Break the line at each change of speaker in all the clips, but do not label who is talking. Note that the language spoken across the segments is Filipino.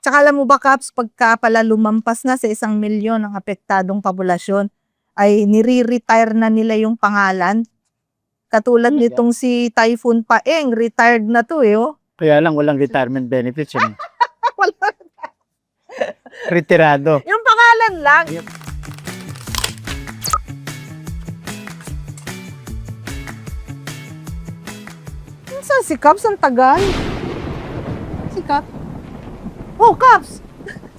Tsaka alam mo ba, Caps, pagka pala lumampas na sa 1,000,000 ang apektadong populasyon, ay nire-retire na nila yung pangalan. Katulad nitong si Typhoon Paeng, retired na to eh, oh.
Kaya lang walang retirement benefits yun.
Wala.
Retirado.
Yung pangalan lang. Saan si Caps? Ang tagal. Si Caps? Oh, Caps!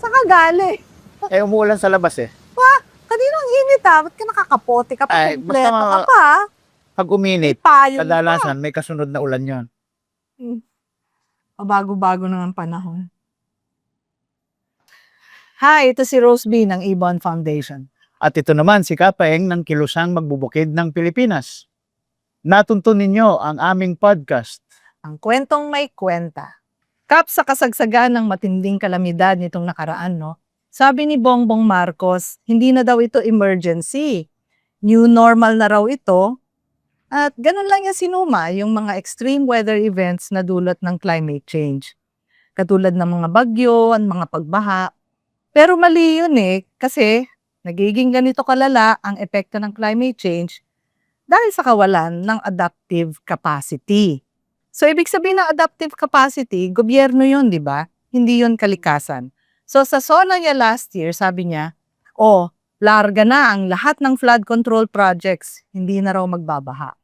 Saan ka galing?
Umuulan sa labas eh.
Kanina ang init ha. Ba't ka nakakapote ka pa?
Ay,
Kompleto
basta
ka pa ha?
Pag uminit,
Payong pa.
kadalasan may kasunod na ulan yon.
Bago-bago na ang panahon. Hi, ito si Rose B ng Ibon Foundation.
At ito naman si Kapaeng ng Kilusang Magbubukid ng Pilipinas. Natuntun ninyo ang aming podcast.
Ang kwentong may kwenta. Kap, sa kasagsagan ng matinding kalamidad nitong nakaraan, no? Sabi ni Bongbong Marcos, hindi na daw ito emergency. New normal na raw ito. At ganun lang yung sinuma, yung mga extreme weather events na dulot ng climate change. Katulad ng mga bagyo, ang mga pagbaha. Pero mali yun eh, kasi nagiging ganito kalala ang epekto ng climate change dahil sa kawalan ng adaptive capacity. So, ibig sabihin ng adaptive capacity, gobyerno yun, di ba? Hindi yun kalikasan. So, sa SONA niya last year, sabi niya, larga na ang lahat ng flood control projects, hindi na raw magbabaha.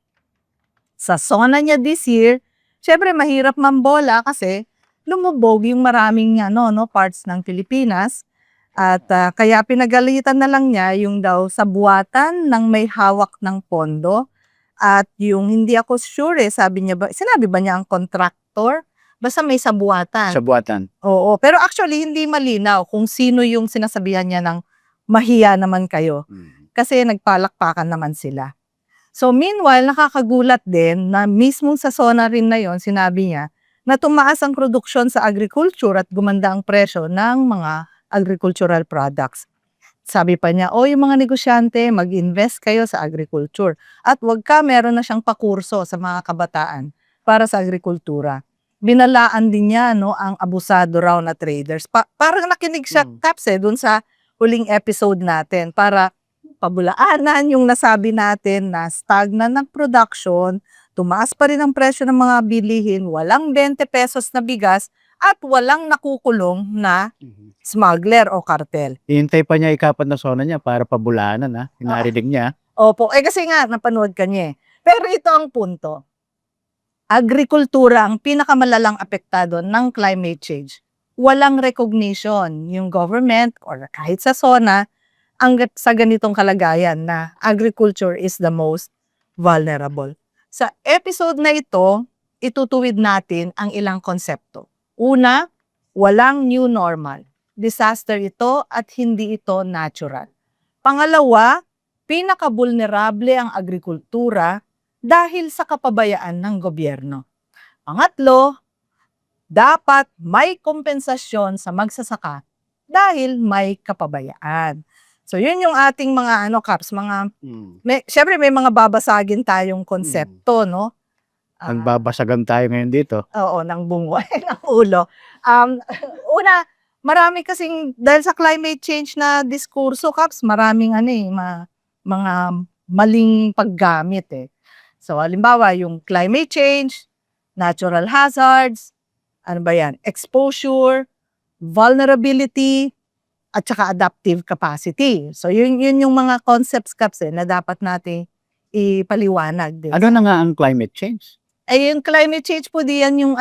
Sa SONA niya this year, syempre mahirap mambola kasi lumubog yung maraming parts ng Pilipinas. At kaya pinagalitan na lang niya yung daw sa buwatan ng may hawak ng pondo. At yung hindi ako sure sabi niya ba, sinabi ba niya ang contractor? Basta may sabuatan.
Sabuatan.
Oo, pero actually hindi malinaw kung sino yung sinasabihan niya ng mahiya naman kayo. Kasi nagpalakpakan naman sila. So meanwhile, nakakagulat din na mismo sa SONA rin na yon, sinabi niya na tumaas ang produksyon sa agriculture at gumanda ang presyo ng mga agricultural products. Sabi pa niya, yung mga negosyante, mag-invest kayo sa agriculture. At wag ka, meron na siyang pakurso sa mga kabataan para sa agrikultura. Binalaan din niya ang abusado raw na traders. Parang nakinig siya, Caps, dun sa huling episode natin para pabulaanan yung nasabi natin na stagnant ng production, tumaas pa rin ang presyo ng mga bilihin, walang 20 pesos na bigas, at walang nakukulong na smuggler o kartel.
Hihintay pa niya ikapat na SONA niya para pabulaanan ha. Hinarinig niya.
Opo, kasi nga napanood ka niya eh. Pero ito ang punto. Agrikultura ang pinakamalalang apektado ng climate change. Walang recognition yung government or kahit sa SONA sa ganitong kalagayan na agriculture is the most vulnerable. Sa episode na ito, itutuwid natin ang ilang konsepto. Una, walang new normal. Disaster ito at hindi ito natural. Pangalawa, pinaka-vulnerable ang agrikultura dahil sa kapabayaan ng gobyerno. Pangatlo, dapat may kompensasyon sa magsasaka dahil may kapabayaan. So yun yung ating mga Caps, syempre may mga babasagin tayong konsepto, no?
Nagbabasagan tayo ngayon dito.
Oo, ng bungo, ng ulo. Una, marami kasing, dahil sa climate change na diskurso, Caps, maraming mga maling paggamit eh. So, halimbawa, yung climate change, natural hazards, exposure, vulnerability, at saka adaptive capacity. So, yun yung mga concepts, Caps, na dapat natin ipaliwanag.
Ano na nga ang climate change?
Yung climate change po diyan yung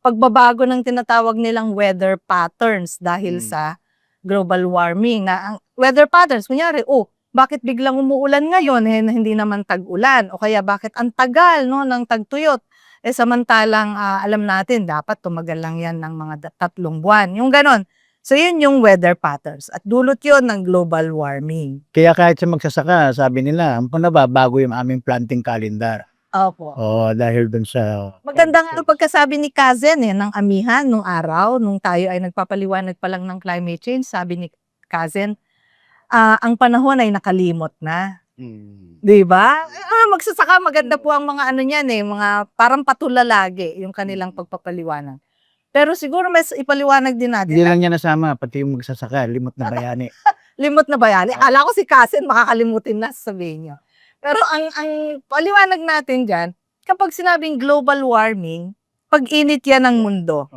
pagbabago ng tinatawag nilang weather patterns dahil sa global warming. Na ang weather patterns, kunyari, bakit biglang umuulan ngayon hindi naman tag-ulan? O kaya bakit ang tagal ng tagtuyot? Samantalang alam natin, dapat tumagal lang yan ng mga 3 buwan. Yung ganon. So yun yung weather patterns. At dulot yun ng global warming.
Kaya kahit sa magsasaka, sabi nila, nababago yung aming planting calendar.
Opo.
Dahil dun sa...
Magandang pagkasabi ni Kazen ng amihan nung araw, nung tayo ay nagpapaliwanag pa lang ng climate change, sabi ni Kazen, ang panahon ay nakalimot na. Di ba? Magsasaka, maganda po ang mga niyan mga parang patula lagi yung kanilang pagpapaliwanag. Pero siguro mas ipaliwanag din natin.
Hindi lang niya nasama, pati yung magsasaka, limot na bayani.
Limot na bayani. Akala ko si Kasen makakalimutin na sasabihin niyo. Pero ang paliwanag natin dyan, kapag sinabing global warming, pag-init yan ng mundo.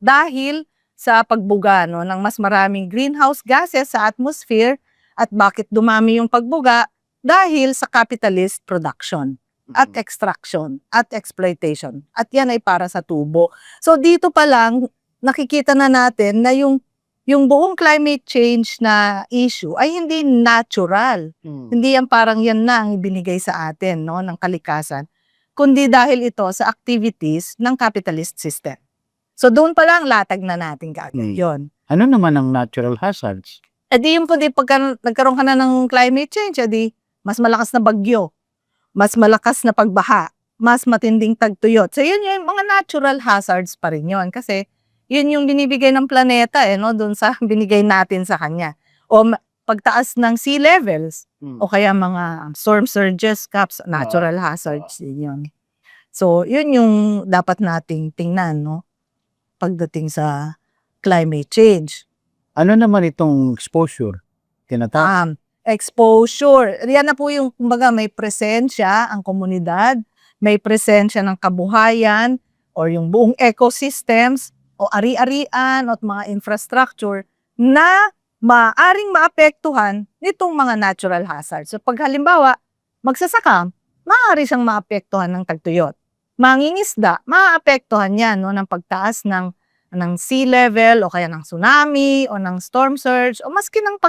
Dahil sa pagbuga ng mas maraming greenhouse gases sa atmosphere. At bakit dumami yung pagbuga? Dahil sa capitalist production at extraction at exploitation. At yan ay para sa tubo. So dito pa lang, nakikita na natin na yung buong climate change na issue ay hindi natural. Hindi yan parang yan na ang ibinigay sa atin ng kalikasan. Kundi dahil ito sa activities ng capitalist system. So doon pa lang latag na natin kaagad yun.
Ano naman ang natural hazards?
Di yung po pagka nagkaroon ka na ng climate change, mas malakas na bagyo, mas malakas na pagbaha, mas matinding tagtuyot. So yun yung mga natural hazards pa rin yun. Kasi yun yung binibigay ng planeta doon sa binigay natin sa kanya. O pagtaas ng sea levels, o kaya mga storm surges, caps, natural hazards din yun. So yun yung dapat nating tingnan pagdating sa climate change.
Ano naman itong exposure?
Exposure. Yan na po yung, kumbaga, may presensya ang komunidad, may presensya ng kabuhayan, or yung buong ecosystems, o ari-arian, at mga infrastructure, na maaring maapektuhan nitong mga natural hazards. So pag halimbawa, magsasaka, maaari siyang maapektuhan ng tagtuyot. Mangingisda, maapektuhan yan ng pagtaas ng sea level o kaya ng tsunami o ng storm surge o maski ng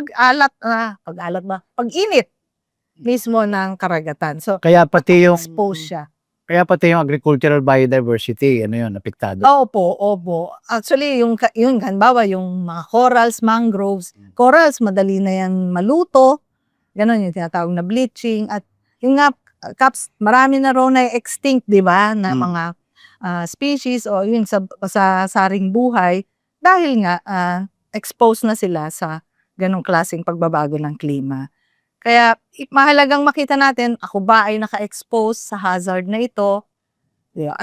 pag-init mismo ng karagatan. So
kaya pati yung
expose siya.
Kaya pati yung agricultural biodiversity, apektado.
Opo. Actually, yung halimbawa, yung mga corals, mangroves, corals, madali na yan maluto. Ganon yung tinatawag na bleaching. At yung nga, caps, marami na raw na extinct, di ba, na mga species o yun sa saring buhay dahil nga exposed na sila sa ganong klaseng pagbabago ng klima. Kaya mahalagang makita natin, ako ba ay naka-expose sa hazard na ito?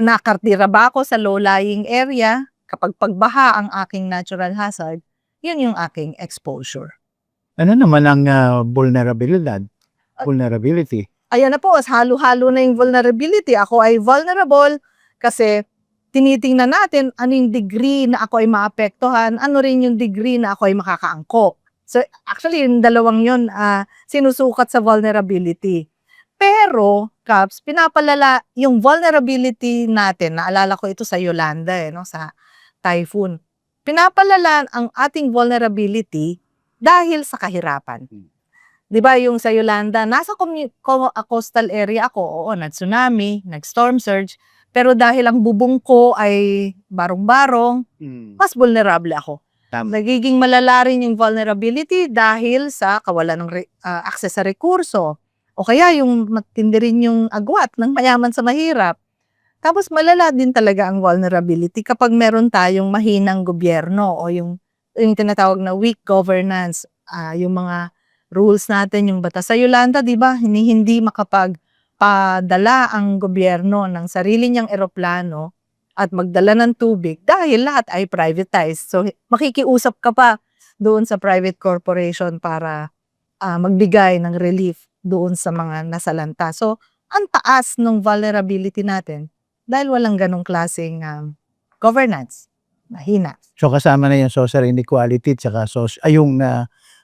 Nakardira ba ako sa low-lying area? Kapag pagbaha ang aking natural hazard, yun yung aking exposure.
Ano naman ang vulnerability?
Ayan na po, halo-halo na yung vulnerability. Ako ay vulnerable kasi tinitingnan natin ano yung degree na ako ay maapektuhan, ano rin yung degree na ako ay makakaangkop. So actually, yung dalawang yun sinusukat sa vulnerability. Pero, Caps, pinapalala yung vulnerability natin, naalala ko ito sa Yolanda, sa typhoon. Pinapalala ang ating vulnerability dahil sa kahirapan. Di ba yung sa Yolanda, nasa coastal area ako, nag-tsunami, nag-storm surge, pero dahil ang bubong ko ay barong-barong, mas vulnerable ako. Nagiging malala rin yung vulnerability dahil sa kawalan ng access sa rekurso. O kaya yung matindi rin yung agwat ng mayaman sa mahirap. Tapos malala din talaga ang vulnerability kapag meron tayong mahinang gobyerno o yung tinatawag na weak governance, yung mga rules natin, yung batas sa Yolanda, di ba? Hindi makapagpadala ang gobyerno ng sarili niyang eroplano at magdala ng tubig dahil lahat ay privatized. So makikiusap ka pa doon sa private corporation para magbigay ng relief doon sa mga nasalanta. So ang taas ng vulnerability natin dahil walang ganong klaseng governance. Mahina.
So kasama na yung social inequality at yung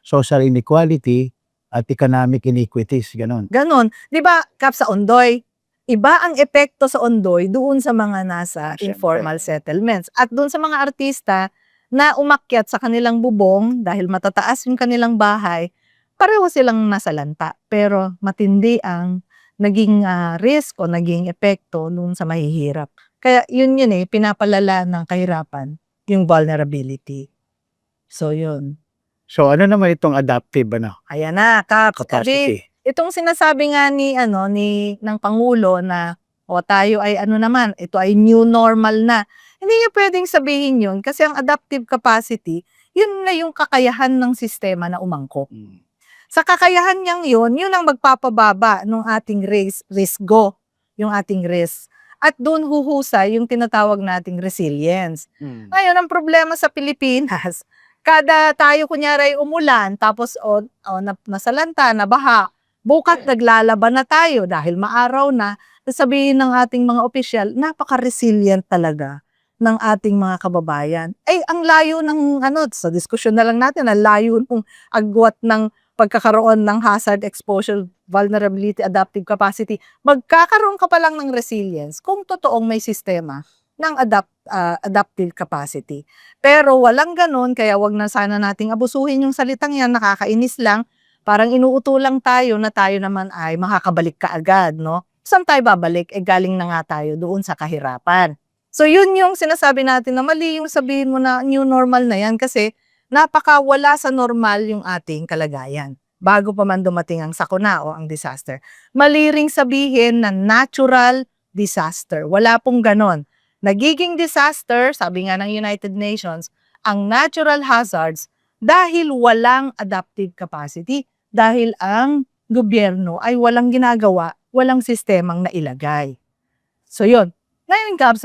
social inequality at economic inequities, ganon.
Ganon. Di ba, Kap, sa Ondoy, iba ang epekto sa Ondoy doon sa mga nasa informal settlements. At doon sa mga artista na umakyat sa kanilang bubong dahil matataas yung kanilang bahay, pareho silang nasalanta. Pero matindi ang naging risk o naging epekto doon sa mahihirap. Kaya yun pinapalala ng kahirapan, yung vulnerability. So yun.
So ano naman itong adaptive
Ayan na, Kap.
capacity?
Itong sinasabi nga ng Pangulo na tayo ay ito ay new normal na. Hindi niyo pwedeng sabihin yun kasi ang adaptive capacity, yun na yung kakayahan ng sistema na umangkop. Sa kakayahan niyang yun ang magpapababa ng ating risk go, yung ating risk. At doon huhusay yung tinatawag nating resilience.
Mm.
Ngayon, ang problema sa Pilipinas, kada tayo kunyari ay umulan, tapos nasalanta, nabaha, bukas naglalaban na tayo dahil maaraw na, sasabihin ng ating mga opisyal, napaka-resilient talaga ng ating mga kababayan. Ay, ang layo ng, sa diskusyon na lang natin, ang layo ng agwat ng pagkakaroon ng hazard exposure, vulnerability, adaptive capacity. Magkakaroon ka pa lang ng resilience kung totoong may sistema ng adaptive capacity. Pero walang ganun, kaya wag na sana nating abusuhin yung salitang yan, nakakainis lang. Parang inuuto lang tayo na tayo naman ay makakabalik kaagad, no? Saan tayo babalik? Galing na nga tayo doon sa kahirapan. So yun yung sinasabi natin na mali yung sabihin mo na new normal na yan kasi napakawala sa normal yung ating kalagayan bago pa man dumating ang sakuna o ang disaster. Mali ring sabihin na natural disaster. Wala pong ganon. Nagiging disaster, sabi nga ng United Nations, ang natural hazards dahil walang adaptive capacity, dahil ang gobyerno ay walang ginagawa, walang sistemang nailagay. So yun. Ngayon, Gabs,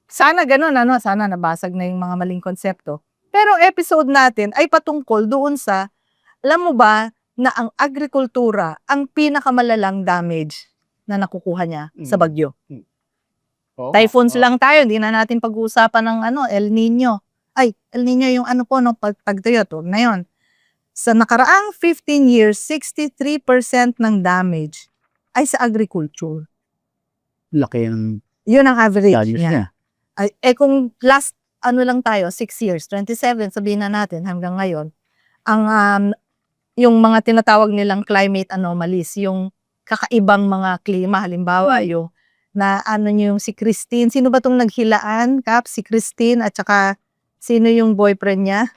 sana ganun, sana nabasag na yung mga maling konsepto. Pero episode natin ay patungkol doon sa, alam mo ba, na ang agrikultura ang pinakamalalang damage na nakukuha niya sa bagyo. Typhoons lang tayo, hindi na natin pag-uusapan ng El Nino. El Nino yung pagtayo, na yun. Sa nakaraang 15 years, 63% ng damage ay sa agriculture.
Laki yung
Yun ang average
values
niya.
niya.
Kung last lang tayo, 6 years, 27, sabihin na natin hanggang ngayon, ang yung mga tinatawag nilang climate anomalies, yung kakaibang mga klima, halimbawa yung yung si Christine, sino ba tong naghilaan, Kap? Si Christine at saka sino yung boyfriend niya?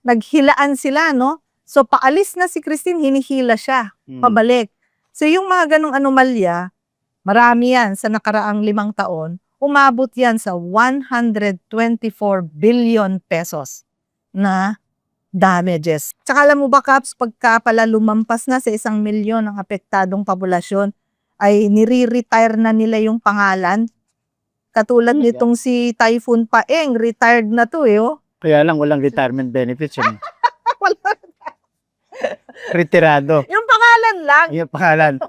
Naghilaan sila, no? So paalis na si Christine, hinihila siya, pabalik. So yung mga ganong anomalya, marami yan sa nakaraang 5 taon, umabot yan sa 124 billion pesos na damages. Tsaka alam mo ba, Kaps, pagka pala lumampas na sa 1 milyon ang apektadong populasyon, ay nire-retire na nila yung pangalan. Katulad nitong si Typhoon Paeng, retired na to oh.
Kaya lang walang retirement benefits yun.
Wala.
Retirado.
Yung pangalan lang.
Yung pangalan.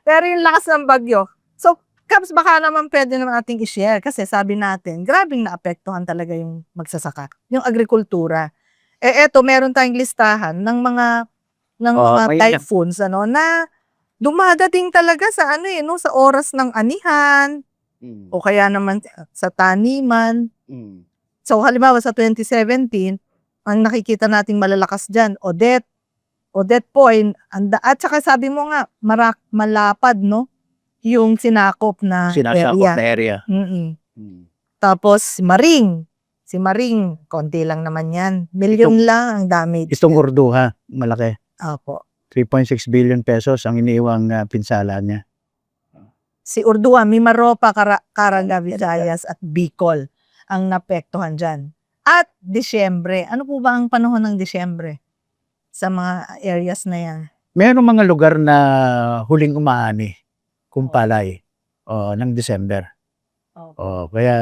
Pero yung lakas ng bagyo. So, Kaps, baka naman pwede naman ating i-share kasi sabi natin, grabing naapektuhan talaga yung magsasaka, yung agrikultura. Eto, meron tayong listahan ng mga typhoons na dumadating talaga sa sa oras ng anihan o kaya naman sa taniman. So, halimbawa sa 2017, ang nakikita nating malalakas dyan, Odette Point, at saka sabi mo nga, malapad, no? Yung sinakop na
area.
Tapos, si Maring, konti lang naman yan. Milyon lang ang damage.
Itong Urduha, malaki.
Opo.
3.6 billion pesos ang iniiwang pinsala niya.
Si Urdua, Mimaropa, Caraga, Visayas at Bicol ang napektuhan dyan. At Disyembre. Ano po ba ang panahon ng Disyembre sa mga areas na yan?
Mayroong mga lugar na huling umaani, kumpalay, ng December. Kaya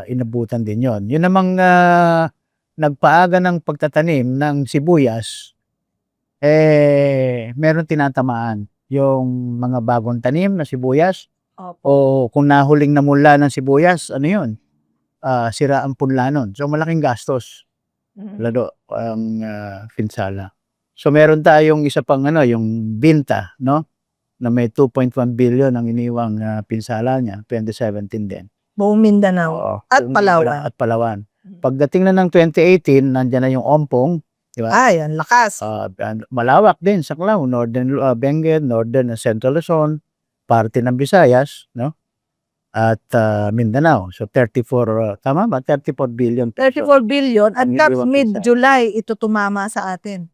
inabutan din yon. Yun namang nagpaaga ng pagtatanim ng sibuyas, meron tinatamaan yung mga bagong tanim na sibuyas. O kung nahuling namula ng sibuyas, yun? Sira ang punla nun. So malaking gastos. Lalo ang pinsala. So meron tayong isa pang yung Binta, no? Na may 2.1 billion ang iniwang pinsala niya, 2017 din.
Buong Mindanao at Palawan.
Pagdating na ng 2018, nandiyan na yung Ompong, di ba?
Ang lakas.
Malawak din sa Clau, Northern Benguet, Northern and Central Luzon, parte ng Visayas, no? At Mindanao. So 34, tama ba? 34 billion.
34 billion at mid-July ito tumama sa atin.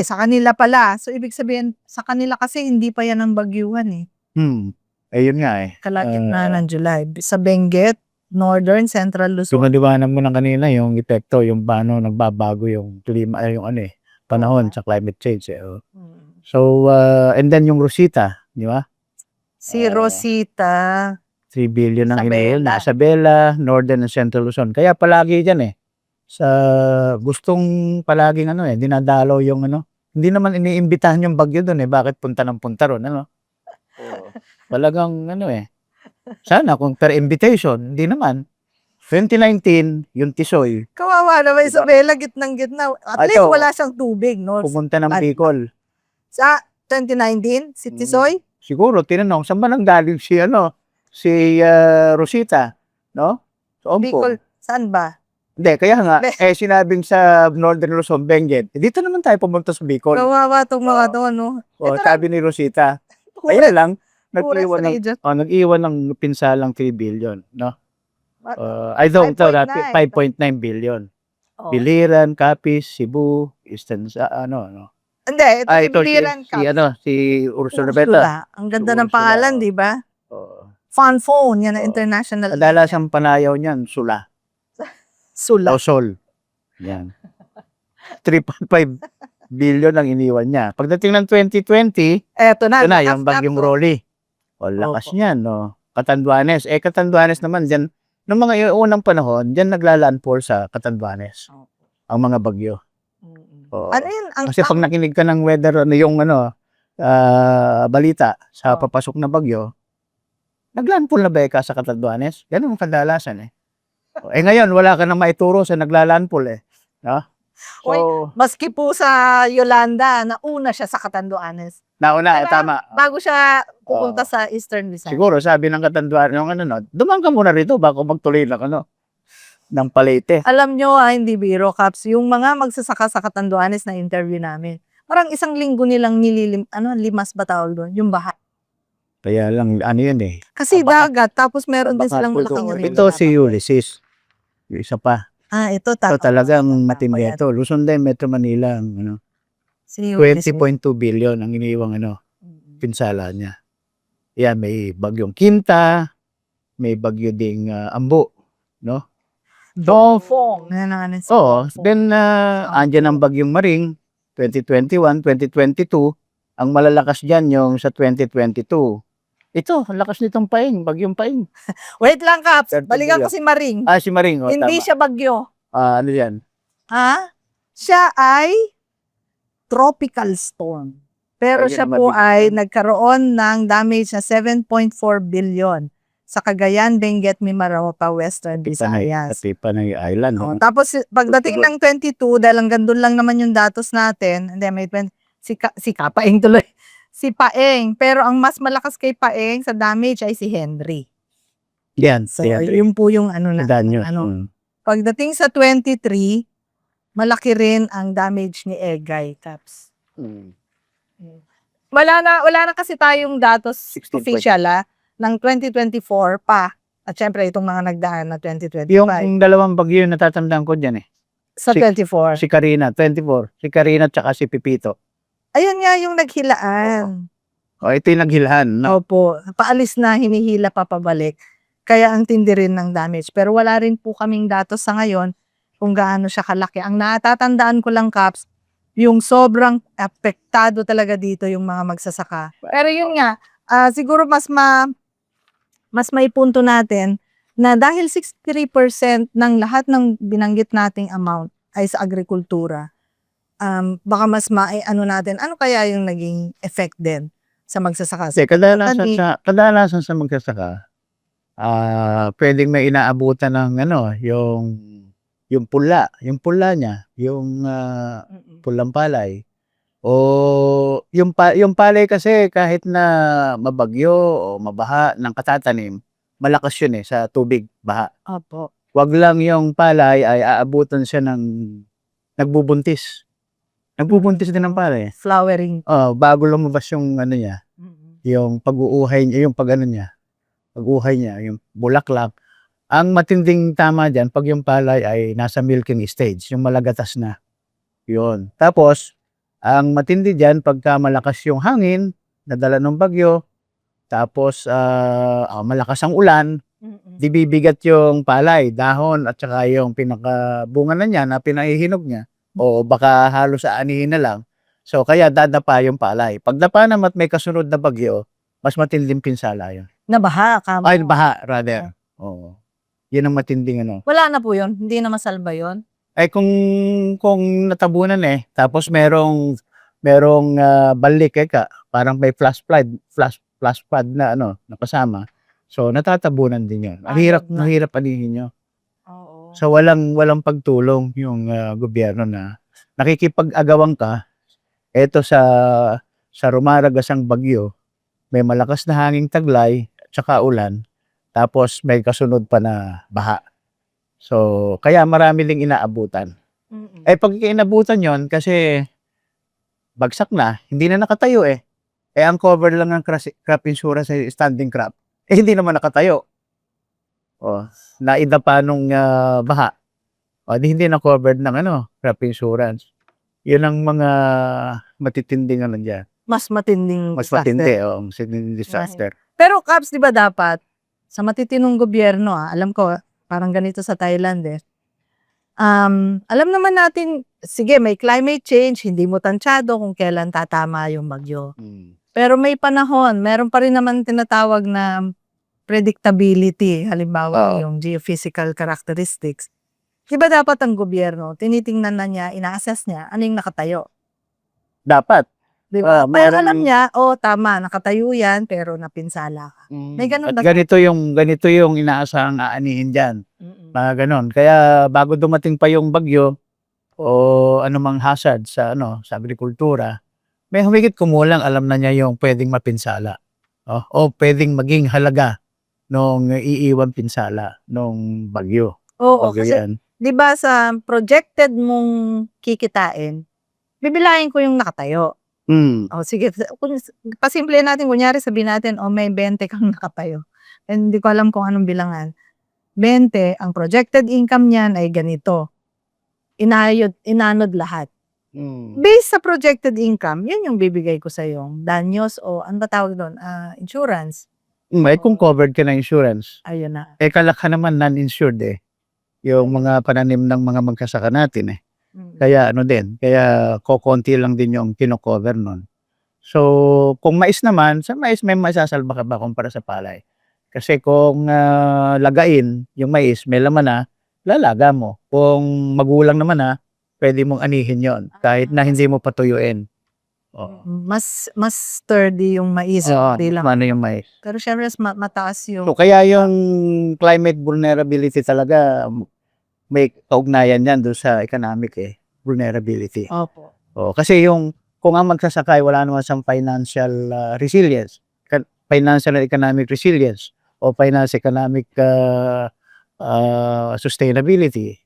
Sa kanila pala. So ibig sabihin, sa kanila kasi hindi pa yan ang bagyuhan
Ayun nga
Kalagitnaan ng July. Sa Benguet, Northern, Central Luzon.
Lumaliwanag mo na kanina yung epekto, yung paano nagbabago yung klima, panahon sa climate change. So, and then yung Rosita, di ba?
Si Rosita.
3 billion ang iniwan
Isabela.
na Isabela, Northern and Central Luzon. Kaya palagi diyan sa gustong palaging dinadalaw yung hindi naman iniimbitahan yung bagyo doon bakit punta ng punta ron Oo. Talagang sana kung per invitation, hindi naman. 2019, yung Tisoy,
Kawawa naman,
Diba?
Isabela, gitnang-gitna. At
Ito,
least wala siyang tubig, no?
pumunta ng
Bad.
Bicol.
Sa 2019, si Tisoy?
Siguro, tinanong, saan ba nanggaling si Rosita, no? Sa Ompong.
Bicol, saan ba?
Hindi, kaya nga, sinabing sa Northern Luzon, Benguet, dito naman tayo pumunta sa Bicol.
Kawawa tong mga to, no?
O,
Ito
sabi ni Rosita,
Pure-
kaya lang,
pure
nag-iwan ng,
region.
nag-iwan ng pinsalang 3 billion, no?
Ma-
I don't know,
5.9.
5.9 billion.
Oh.
Biliran, Capiz, Cebu, Eastern, no?
Hindi, ito
Ay,
si
ito
Biliran Cup.
si Ursula Beta.
Ang ganda
Si
ng
Ursula,
pangalan, di ba?
Oo.
Fun phone, yan ang
Oo.
international.
Kadalas ang panayaw niyan, Sula.
Sula.
O Sol. Yan. 3.5 billion ang iniwan niya. Pagdating ng 2020,
Eto na.
ito na,
lakas
yung bagyong
to.
Rolly. O, lakas
Opo.
niyan, no? Catanduanes. Catanduanes naman, dyan, noong mga unang panahon, dyan naglalandfall sa Catanduanes.
Opo.
Ang mga bagyo. Oo.
Ano yun?
Kasi pag nakinig ka ng weather, balita sa
Oh.
papasok na bagyo, naglandfall na ba sa Catanduanes? Ganun ang kadalasan ngayon, wala ka na maituro sa naglalandfall No? So,
Oy, maski po sa Yolanda, nauna siya sa Catanduanes.
nauna,
Diba?
tama.
Bago siya pupunta
Oo.
sa Eastern Visayas.
Siguro, sabi ng Catanduanes, dumaan ka muna rito bago magtuloy ng Palete.
Alam nyo, hindi biro, Caps, yung mga magsasaka sa Catanduanes na interview namin, parang isang linggo nilang limas ba tawag doon? Yung baha.
Kaya lang, yun
Kasi
Baka-
dagat, tapos meron din
Baka
silang
ito,
malaking rin.
ito si Ulysses. Yung isa pa.
Ito
Ito talagang matindi
yan.
ito. Luzon din, Metro Manila,
Si Ulysses.
20.2 billion ang iniwang pinsala niya. Yan, may bagyong Kinta, may bagyo ding Ambo, no?
Dongfong. Yan ang si
Oo,
Dongfong.
then andyan ang bagyong Maring, 2021, 2022. Ang malalakas diyan yung sa 2022. Ito, ang lakas nitong Paing, bagyong Paing.
Wait lang, Caps.
30
Balikan ko
billion.
si Maring.
Si Maring,
Hindi
tama.
siya bagyo.
Ano yan?
Siya ay tropical storm. Pero
Ayun
siya
ang
po
mabig-
ay nagkaroon ng damage na 7.4 billion sa Cagayan, Benguet, Mimaropa, Western Visayas.
Panay Island.
Tapos pagdating ng 22, dahil hanggang doon lang naman yung datos natin, hindi, may 20, si Kapaeng tuloy, si Paeng. Pero ang mas malakas kay Paeng sa damage ay si Henry.
Yan,
So, yun po yung
Danyos.
Pagdating sa 23, malaki rin ang damage ni Egay, Caps. Wala na kasi tayong datos
16.5.
official ng 2024 pa. At syempre itong mga nagdaan na 2025.
Yung dalawang bagyo yung natatandaan ko dyan
sa 24.
Si Karina, 24. Si Karina tsaka si Pipito.
Ayun nga yung naghilaan.
Ito yung naghilahan. No?
Opo. Paalis na, hinihila pa pabalik. Kaya ang tindi rin ng damage. Pero wala rin po kaming datos sa ngayon kung gaano siya kalaki. Ang natatandaan ko lang, Caps, yung sobrang apektado talaga dito yung mga magsasaka. Pero yun nga, siguro mas maipunto natin na dahil 63% ng lahat ng binanggit nating amount ay sa agrikultura, baka mas natin, ano kaya yung naging effect din sa magsasaka?
Kasi kadalasan sa magsasaka, pwedeng may inaabutan ng yung pula niya, yung pulang palay. O yung palay kasi kahit na mabagyo o mabaha ng katatanim, malakas yun sa tubig, baha.
Opo.
Wag lang yung palay ay aabutan siya ng nagbubuntis. Nagbubuntis din ng palay.
Flowering.
Bago lumabas yung niya, yung pag-uuhay niya, yung pag-uhay niya, yung bulaklak. Ang matinding tama diyan pag yung palay ay nasa milking stage, yung malagatas na. Yun. Tapos ang matindi diyan pagka malakas yung hangin, nadala ng bagyo, tapos malakas ang ulan, di bibigat yung palay, dahon at saka yung pinakabunga na niya na pinahihinog niya o baka halos aanihin na lang. So kaya dadapa yung palay. Pag dapa naman at may kasunod na bagyo, Mas matinding pinsala yun.
Nabaha, kamo.
Ay, baha, rather. Oo. Yun ang matinding ano.
Wala na po yun. Hindi na masalba yun.
Ay, kung natabunan tapos merong balik, parang may flash flood na nakasama. So, natatabunan din yun. Ang hirap anihin nyo.
Oo.
So, walang pagtulong yung gobyerno na nakikipag-agawan ka. Eto sa rumaragasang bagyo, may malakas na hanging taglay at saka ulan, tapos may kasunod pa na baha. So, kaya marami ding inaabutan. Pag inabutan yon kasi bagsak na, hindi na nakatayo ang cover lang ng crop insurance ay standing crop. Hindi naman nakatayo. Naidapa nung baha. Hindi na covered ng crop insurance. Yun ang mga matitinding dyan.
Mas matinding
Mas
disaster.
matinding disaster.
Pero Caps, di ba dapat sa matitinong gobyerno, alam ko parang ganito sa Thailand alam naman natin, sige, may climate change, hindi mo tansyado kung kailan tatama yung bagyo. Pero may panahon, meron pa rin naman tinatawag na predictability, halimbawa yung geophysical characteristics. Di ba dapat ang gobyerno, tinitingnan na niya, ina-assess niya, ano yung nakatayo?
Dapat.
Di ba? Para alam niya, tama, nakatayo yan, pero napinsala ka. May ganun
At
ba?
ganito yung inaasahang aanihin dyan. Mga ganon. Kaya bago dumating pa yung bagyo o anumang hazard sa agrikultura, may humigit kumulang alam na niya yung pwedeng mapinsala. O pwedeng maging halaga nung iiwan pinsala nung bagyo.
Oo,
Bagyo
kasi
yan.
di ba sa projected mong kikitain, bibilahin ko yung nakatayo. Sige, pasimple natin, kunyari sabihin natin, may 20 kang nakatayo. And hindi ko alam kung anong bilangan. 20, ang projected income niyan ay ganito. Inanod lahat. Based sa projected income, yun yung bibigay ko sa yung danyos o ano ba tawag doon? Insurance.
Kung covered ka ng insurance.
Ayun na.
Kalakhan naman non-insured yung mga pananim ng mga magkasaka natin Kaya kaya kokonti lang din yung kino-cover nun. So, kung mais naman, sa mais may masasalba ka ba kumpara sa palay? Kasi kung lagain, yung mais, may laman na, lalaga mo. Kung magulang naman pwede mong anihin yon kahit na hindi mo patuyuin.
Mas sturdy yung mais.
Ano yung mais.
Pero syempre, mataas yung...
So, kaya yung climate vulnerability talaga, may kaugnayan yan doon sa economic vulnerability.
Opo.
Kasi kung ang magsasakay, wala naman sa financial resilience, financial and economic resilience, o finance economic sustainability,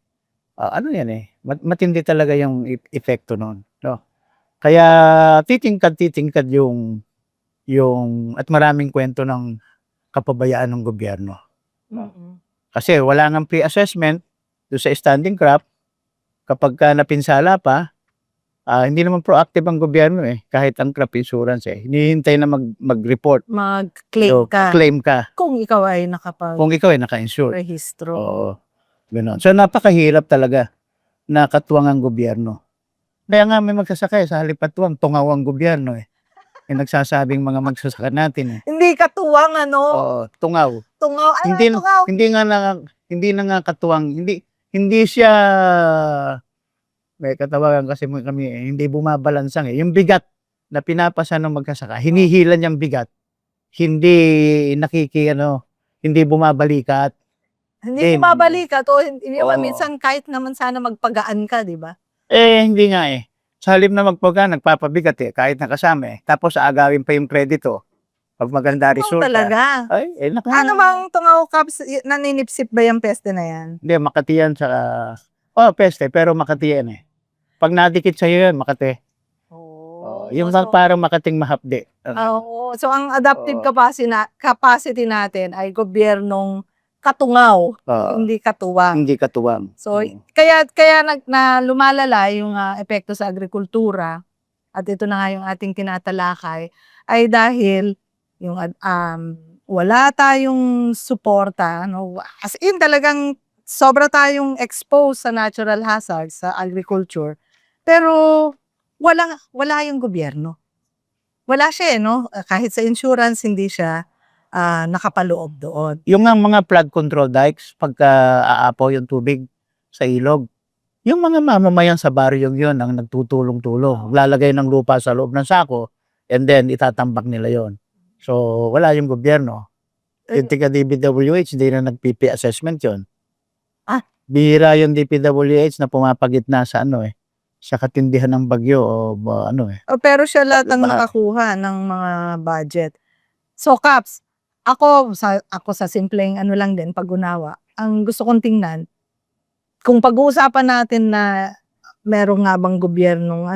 matindi talaga yung epekto nun. Kaya titingkad yung at maraming kwento ng kapabayaan ng gobyerno. Kasi wala nang pre-assessment doon sa standing crop. Kapag napinsala pa, hindi naman proactive ang gobyerno kahit ang crop insurance hinihintay na mag-report.
Mag-claim ka. Kung ikaw ay
naka-insure.
Rehistro.
Oo. Ganoon. So napakahirap talaga na katuwang ang gobyerno. Kaya nga may magsasaka sa halip katuwang, tungaw ang gobyerno Yung nagsasabing mga magsasaka natin
Hindi katuwang
tungaw.
Tungaw.
Hindi na nga katuwang, hindi siya, may katawagan kasi kami hindi bumabalansang yung bigat na pinapasa ng magsasaka, hinihilan yung bigat, hindi hindi bumabalikat.
Hindi bumabalikat o hindi minsan kahit naman sana magpagaan ka, di ba?
Hindi nga Sa halip na magpagaan, nagpapabigat kahit nakasama Tapos aagawin pa yung kredito. Pag maganda resulta.
Talaga. Ano bang tungaw, Caps? Naninipsip ba yung peste na yan?
Hindi, Makati yan sa... peste, pero Makati yan Pag nadikit sa'yo yan, Makati. Yung parang Makating mahapdi.
So, ang adaptive capacity natin ay gobyernong katungaw, hindi katuwang.
Hindi katuwang.
So, kaya na lumalala yung epekto sa agrikultura, at ito na nga yung ating tinatalakay, ay dahil yung wala tayong suporta, as in talagang sobra tayong exposed sa natural hazards sa agriculture, pero wala yung gobyerno. wala siya no? Kahit sa insurance, hindi siya nakapaloob doon.
Yung ang mga flood control dikes, pagka aapaw yung tubig sa ilog, yung mga mamamayan sa baryong yun ang nagtutulong-tulong. Lalagay ng lupa sa loob ng sako and then itatambak nila yon. So, wala yung gobyerno. Yung tiga DPWH, hindi na nag-PP assessment yon. Bihira yung DPWH na pumapagitna sa sa katindihan ng bagyo o
Pero siya lahat ang
Baha.
nakakuha ng mga budget. So, Caps, ako sa simpleng lang din, pag-unawa, ang gusto kong tingnan, kung pag-uusapan natin na meron nga bang gobyernong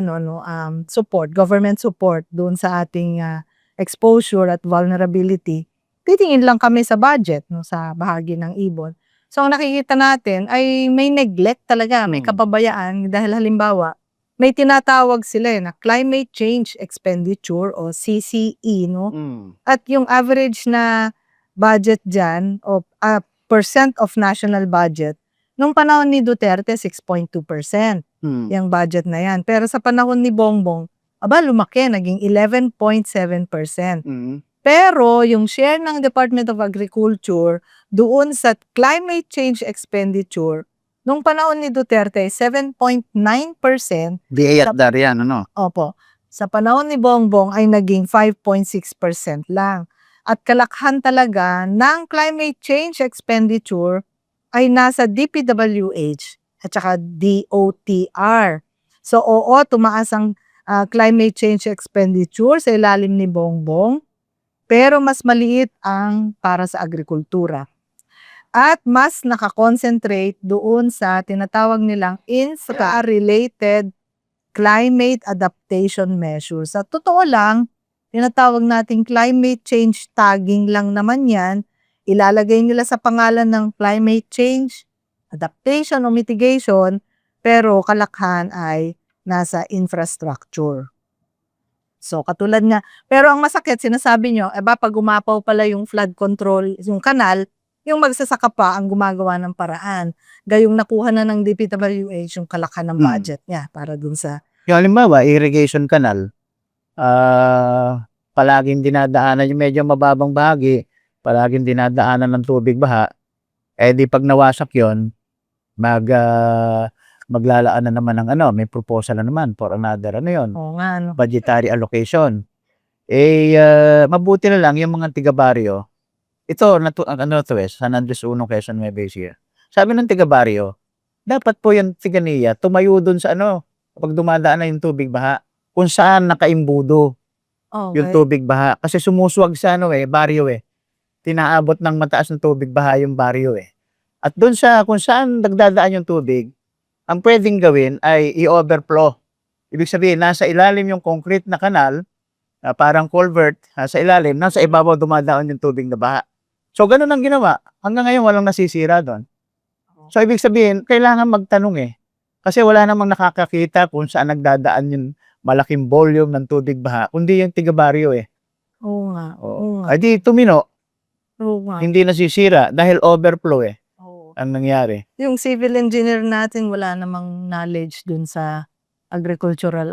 support, government support doon sa ating exposure at vulnerability, titingin lang kami sa budget sa bahagi ng ibon. So, ang nakikita natin ay may neglect talaga, may kapabayaan dahil halimbawa, may tinatawag sila na Climate Change Expenditure o CCE, no? At yung average na budget dyan, o percent of national budget, nung panahon ni Duterte, 6.2%. Yung budget na yan. Pero sa panahon ni Bongbong, lumaki, naging 11.7%. Pero yung share ng Department of Agriculture doon sa climate change expenditure, nung panahon ni Duterte, 7.9%.
DAR yan,
Opo. Sa panahon ni Bongbong ay naging 5.6% lang. At kalakhan talaga ng climate change expenditure ay nasa DPWH at saka DOTR. So, oo, tumaas ang climate change expenditure sa ilalim ni Bongbong, pero mas maliit ang para sa agrikultura. At mas nakakonsentrate doon sa tinatawag nilang infra-related climate adaptation measures. Sa totoo lang, tinatawag nating climate change tagging lang naman yan. Ilalagay nila sa pangalan ng climate change, adaptation o mitigation, pero kalakhan ay nasa infrastructure. So, katulad nga, pero ang masakit, sinasabi nyo, pag umapaw pala yung flood control, yung kanal, yung magsasaka pa ang gumagawa ng paraan. Gayong nakuha na ng DPWH yung kalakhan ng budget niya para dun sa...
Yung halimbawa, irrigation canal, palaging dinadaanan yung medyo mababang bahagi, palaging dinadaanan ng tubig baha, di pag nawasak yon maglalaan na naman ng may proposal na naman for another
Oo nga, no?
budgetary allocation. Mabuti na lang yung mga tiga-baryo. Ito, San Andres 1, Quezon Nueva Ecija. Sabi ng tiga-baryo, dapat po yung tiga-NIA tumayo dun sa kapag dumadaan na yung tubig baha, kung saan nakaimbudo yung tubig baha. Kasi sumuswag sa baryo Tinaabot ng mataas ng tubig baha yung baryo At dun sa kung saan nagdadaan yung tubig, ang pwedeng gawin ay i-overflow. Ibig sabihin, nasa ilalim yung concrete na kanal, parang culvert, sa ilalim, nasa ibabaw dumadaan yung tubig na baha. So, ganun ang ginawa. Hanggang ngayon, walang nasisira doon. So, ibig sabihin, kailangan magtanong Kasi wala namang nakakakita kung saan nagdadaan yung malaking volume ng tubig baha, kundi yung tiga-baryo
Oo nga.
Ay di tumino,
Oo nga.
hindi nasisira dahil overflow ang nangyari.
Yung civil engineer natin, wala namang knowledge dun sa agricultural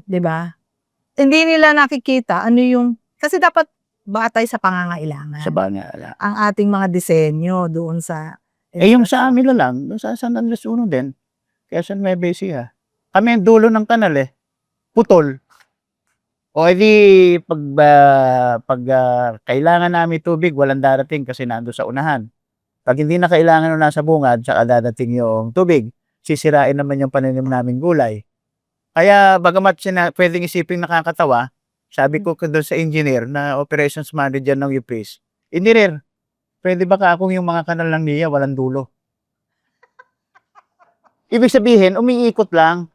'di ba? Hindi nila nakikita kasi dapat batay sa pangangailangan.
Sa bangala.
Ang ating mga disenyo doon sa
Yung sa amin na lang, doon sa San Andres 1 din, Quezon Nueva Ecija. Kami ang dulo ng kanal putol. O edi pag kailangan namin tubig, walang darating kasi nando sa unahan. Pag hindi na kailangan nung nasa bungad, saka dadating yung tubig, sisirain naman yung pananim naming gulay. Kaya bagamat pwedeng isiping nakakatawa, sabi ko doon sa engineer na operations manager ng UPRIS, engineer, pwede ba akong yung mga kanal ng NIA walang dulo? Ibig sabihin, umiikot lang.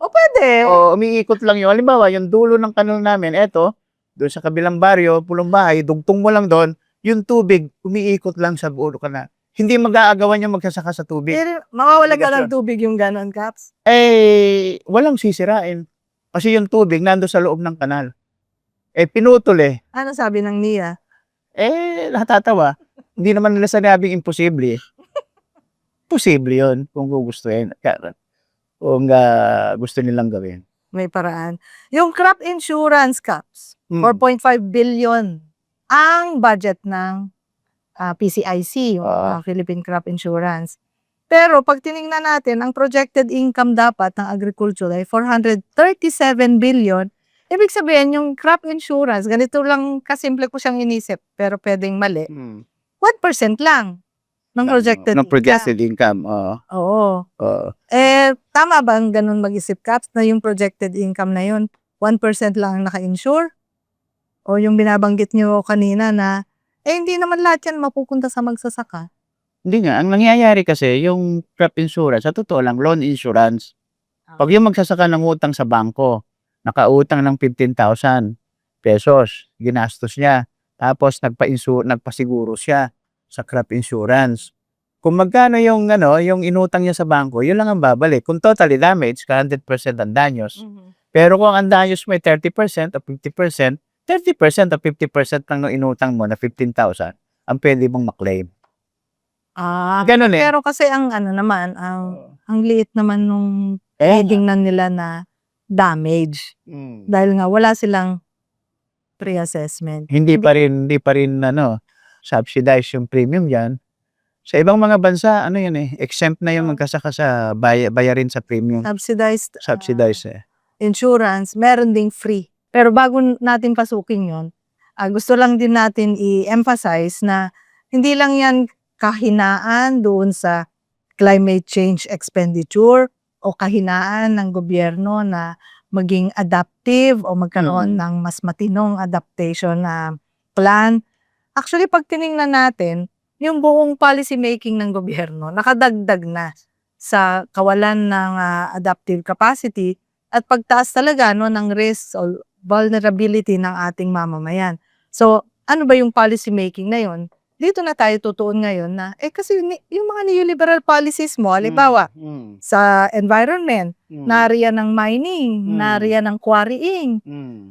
O pwede.
O umiikot lang yun. Halimbawa, yung dulo ng kanal namin, doon sa kabilang baryo, pulong bahay, dugtong mo lang doon, yung tubig, umiikot lang sa buo kanal. Hindi mag-aagawan yung magsasaka sa tubig.
Mawawala ka ng tubig yung ganon, Caps?
Walang sisirain. Kasi yung tubig nando sa loob ng kanal. Pinutol
Ano sabi ng NIA?
Nakatatawa. Hindi naman nila sinabing imposible. Posible yun kung gugustuhin. Kung gusto nilang gawin.
May paraan. Yung crop insurance caps,
Mm.
4.5 billion ang budget ng PCIC, yung Philippine Crop Insurance. Pero pag tiningnan natin, ang projected income dapat ng agriculture ay 437 billion. Ibig sabihin, yung crop insurance, ganito lang kasimple ko siyang inisip, pero pwedeng mali. 1% lang ng projected
ng projected income.
Oo.
Oo.
Tama ba ang ganun mag-isip, Caps, na yung projected income na yun, 1% lang ang naka-insure? O yung binabanggit nyo kanina na, hindi naman lahat yan mapupunta sa magsasaka.
Hindi nga, ang nangyayari kasi yung crop insurance, sa totoo lang, loan insurance. Pag yung magsasaka ng utang sa bangko, nakautang ng 15,000 pesos, ginastos niya. Tapos nagpasiguro siya sa crop insurance. Kung magkano yung yung inutang niya sa bangko, yun lang ang babalik. Kung totally damage, 100% ang danyos. Pero kung ang danyos mo ay 30% o 50%, 30% o 50% lang ng inutang mo na 15,000 ang pwede mong maklaim. Ganun eh.
Pero kasi ang naman, ang liit naman nung heading na nila na damage. Dahil nga wala silang pre-assessment.
Hindi pa rin subsidize yung premium diyan. Sa ibang mga bansa, yan exempt na yung magkasaka sa bayarin sa premium. Subsidized
Insurance, meron ding free. Pero bago natin pasukin yon, gusto lang din natin i-emphasize na hindi lang yan kahinaan doon sa climate change expenditure o kahinaan ng gobyerno na maging adaptive o magkaroon ng mas matinong adaptation na plan. Actually, pag tiningnan natin, yung buong policy making ng gobyerno, nakadagdag na sa kawalan ng adaptive capacity at pagtaas talaga ng risk o vulnerability ng ating mamamayan. So, ano ba yung policy making na yun? Dito na tayo tutuon ngayon na, kasi yung mga neoliberal policies mo, halimbawa, sa environment, nariyan ng mining, nariyan ng quarrying,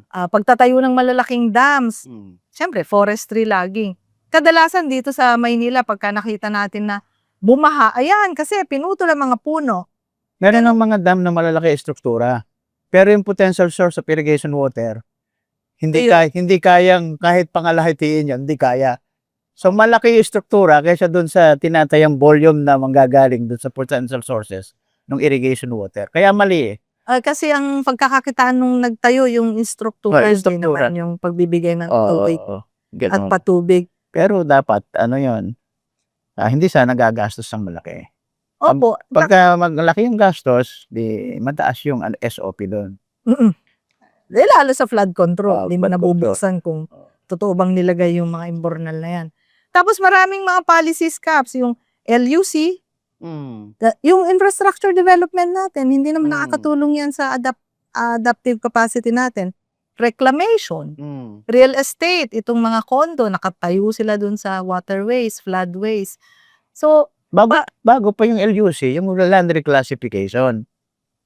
pagtatayo ng malalaking dams, syempre, forestry logging. Kadalasan dito sa Maynila, pagka nakita natin na bumaha, ayan, kasi pinutol ang mga puno.
Meron ng mga dam na malalaki struktura. Pero yung potential source of irrigation water, hindi kayang, kahit pangalahitiin yan, hindi kaya. So, malaki yung struktura kaysa dun sa tinatayang volume na manggagaling dun sa potential sources ng irrigation water. Kaya mali
Kasi ang pagkakakitaan nung nagtayo yung struktura, hindi naman yung pagbibigay ng tubig at patubig.
Pero dapat, hindi sana gagastos ng malaki.
Opo.
Pagka malaki yung gastos, di mataas yung SOP doon.
Lalo sa flood control, hindi mo nabubuksan kung totoo bang nilagay yung mga imbornal na yan. Tapos maraming mga policies, Caps, yung LUC, yung infrastructure development natin, hindi naman nakakatulong yan sa adaptive capacity natin. Reclamation, real estate, itong mga condo, nakatayo sila dun sa waterways, floodways. So,
bago pa yung LUC, yung land reclassification.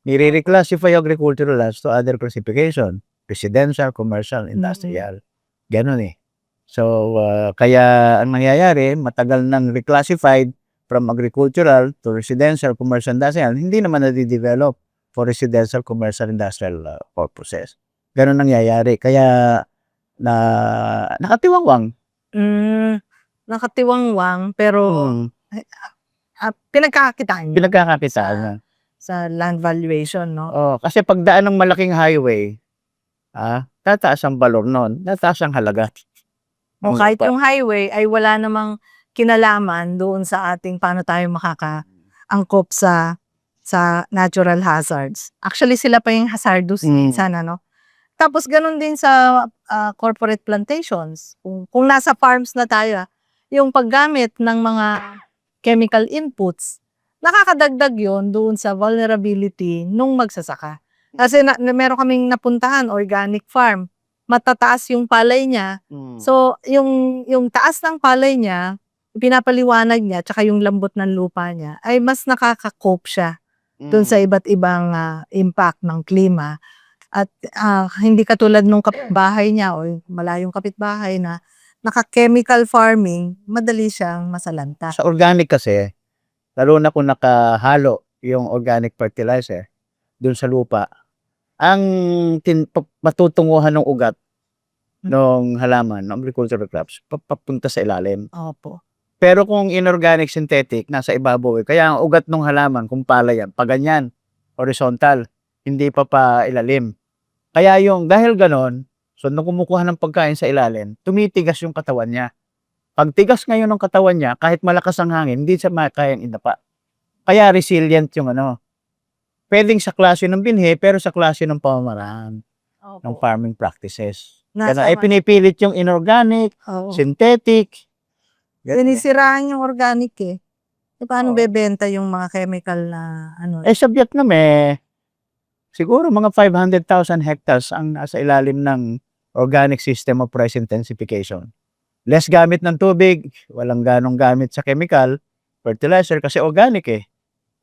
Nire-reclassify agricultural lands to other classification. Residential, commercial, industrial. Ganon eh. So, kaya ang nangyayari, matagal nang reclassified from agricultural to residential, commercial, industrial, hindi naman na-develop for residential, commercial, industrial purposes. Ganon nangyayari. Kaya, nakatiwangwang.
Nakatiwangwang, pero pinagkakakitaan sa land valuation, no?
Kasi pagdaan ng malaking highway, tataas ang valor nun, tataas ang halaga.
O kahit yung highway ay wala namang kinalaman doon sa ating paano tayo makakaangkop sa natural hazards. Actually, sila pa yung hazardous minsan, Tapos ganun din sa corporate plantations. Kung nasa farms na tayo, yung paggamit ng mga chemical inputs, nakakadagdag yon doon sa vulnerability nung magsasaka. Kasi meron kaming napuntahan, organic farm. Matataas yung palay niya. So, yung taas ng palay niya, pinapaliwanag niya, tsaka yung lambot ng lupa niya, ay mas nakaka-cope siya doon sa iba't ibang impact ng klima. At hindi katulad nung kapitbahay niya o malayong kapitbahay na naka-chemical farming, madali siyang masalanta.
Sa organic kasi, lalo na kung nakahalo yung organic fertilizer doon sa lupa, ang matutunguhan ng ugat ng halaman, ng agricultural crops, papunta sa ilalim.
Opo.
Pero kung inorganic synthetic, nasa ibabaw eh. Kaya ang ugat ng halaman, kung palay yan, pa ganyan, horizontal, hindi pa ilalim. Kaya yung, dahil ganon, so nung kumukuha ng pagkain sa ilalim, tumitigas yung katawan niya. Pag tigas ngayon ng katawan niya, kahit malakas ang hangin, hindi siya makayang idapa. Kaya resilient yung pwedeng sa klase ng binhi, pero sa klase ng pamamaraan ng farming practices. Kaya ay pinipilit yung inorganic, synthetic.
Sinisiraan yung organic eh. Paano bebenta yung mga chemical na
Sa Vietnam siguro mga 500,000 hectares ang nasa ilalim ng organic system of rice intensification. Less gamit ng tubig, walang ganong gamit sa chemical, fertilizer kasi organic eh.